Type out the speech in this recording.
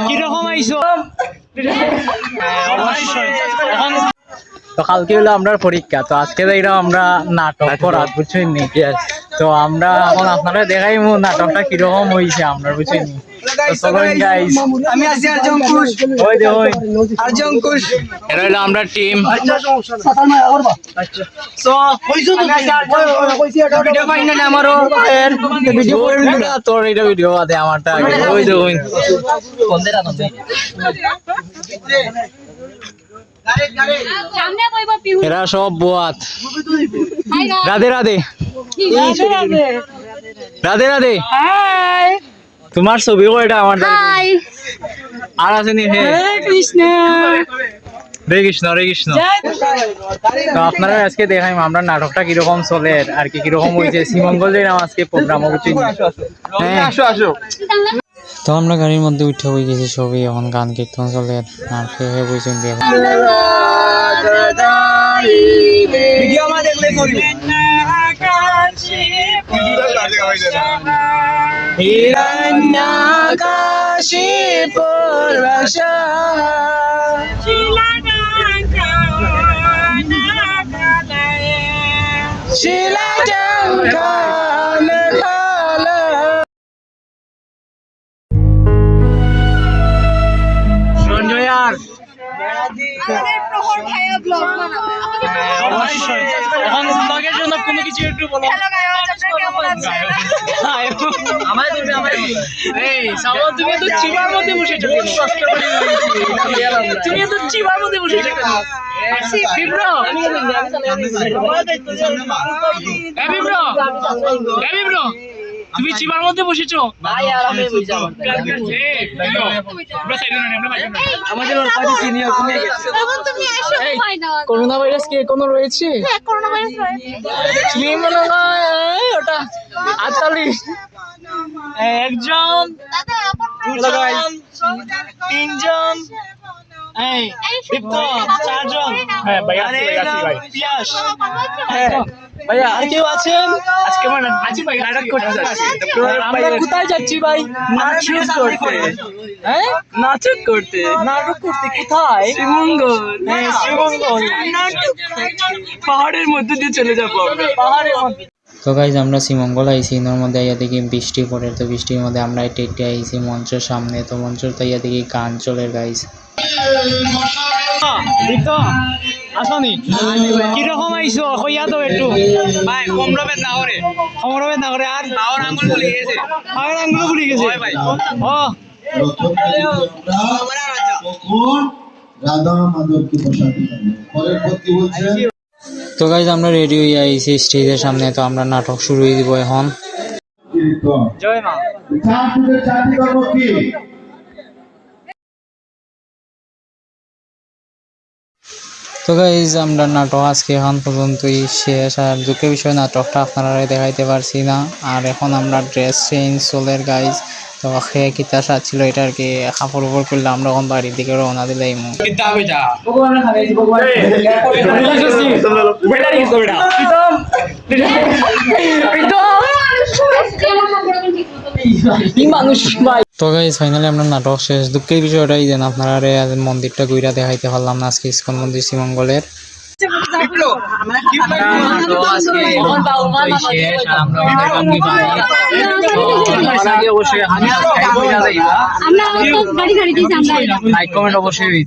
কিরকম আইছো? তো কালকে হলো আমরা পরীক্ষা, তো আজকে আমরা নাটক করাত বুঝছেন নি। তো আমরা এখন আপনারা দেখাই নাটকটা কিরকম হয়েছে আমরা বুঝছেন নি। আমি আছি আরজঙ্কুশ। ওই যে ওই আরজঙ্কুশ এরা হলো আমরা টিম। সো কইছো তো ভিডিও ফাইনাল আমারও এর ভিডিও করে দিলা তোর এটা ভিডিও বাদে আমারটা আগে। ওই যে ওই এরা সব বুয়াত। রাধে রাধে রাধে রাধে। তোমার ছবি কয়টা আমার আর আছে নি? কৃষ্ণ হরে কৃষ্ণ হরে কৃষ্ণ। তো আপনারা আজকে দেখাই আমরা নাটকটা কিরকম চলে আর কি কিরকম হয়েছে। শ্রীমঙ্গলের আজকে প্রোগ্রাম হচ্ছে। তো আমরা গাড়ির মধ্যে উঠে হয়ে গেছি সবই, এখন গান কীর্তন চলে আর খেয়ে বইছেন দিয়ে ভিডিও আমার দেখলে করবি হিরণ্যাকাশে পূর্বাশা সঞ্জয়ার এখন ব্লগের জন্য কোনো কিছু একটু বলো। এই সামন তুমি তো চিবার মধ্যে বসেছো, তুমি তো চিবার মধ্যে বসেছো কেন? বিব্রো বিব্রো বিব্রো তুমি চিবার মধ্যে বসেছো। করোনা ভাইরাস কি এখনো রয়েছে? ওটা আতালি একজন দুজন তিনজন চারজন। হ্যাঁ ভাই পিয়াস। হ্যাঁ ভাইয়া আর কেউ আছেন? আজকে নাটক করতে যাচ্ছি। আমরা কোথায় যাচ্ছি ভাই? নাটক করতে। হ্যাঁ নাটক করতে। নাটক করতে কোথায়? শ্রীমঙ্গল। হ্যাঁ শ্রীমঙ্গল। পাহাড়ের মধ্যে দিয়ে চলে যাবো পাহাড়ের মধ্যে। তো গাইজ আমরা শ্রীমঙ্গল আইসি, এর মধ্যে আইয়া দেখি বৃষ্টি পড়ে। তো বৃষ্টির মধ্যে আমরা এটা একটু আইসি মঞ্চের সামনে। তো মঞ্চের তো আইয়া দেখি গান চলে গাইজ। আসনি কিরকম আইসো কইয়া তো একটু ভাই। কম রবেদ না করে, কম রবেদ না করে। আর পাওয়ার আঙ্গুল ভুলে গেছে, পাওয়ার আঙ্গুল ভুলে গেছে ভাই। ও রাধা মাধব কি বসাতে হবে পরের পর কি বলছেন? তো গাইজ আমরা রেডি হয়ে আইসি স্টেজের সামনে। তো আমরা নাটক শুরু হয়ে দিব এখন। জয় মা। চারটি কর্ম কি? তো গাইজ আমরা নাটক আজকে এখন পর্যন্তই শেষ। আর দুঃখের বিষয় নাটকটা আপনারা দেখাইতে পারছি না। আর এখন আমরা ড্রেস চেঞ্জ চলের গাইজ। তো খেয়ে কিতা সাজ ছিল এটা আর কি কাপড় উপর করলে আমরা এখন বাড়ির দিকে রওনা দিলাই। তো গাইজ ফাইনালি আমরা নাটক শেষ। দুঃখের বিষয়টাই যেন আপনারা মন্দিরটা ঘুরা দেখাইতে পারলাম না আজকে ইস্কন মন্দির শ্রীমঙ্গলের। অবশ্যই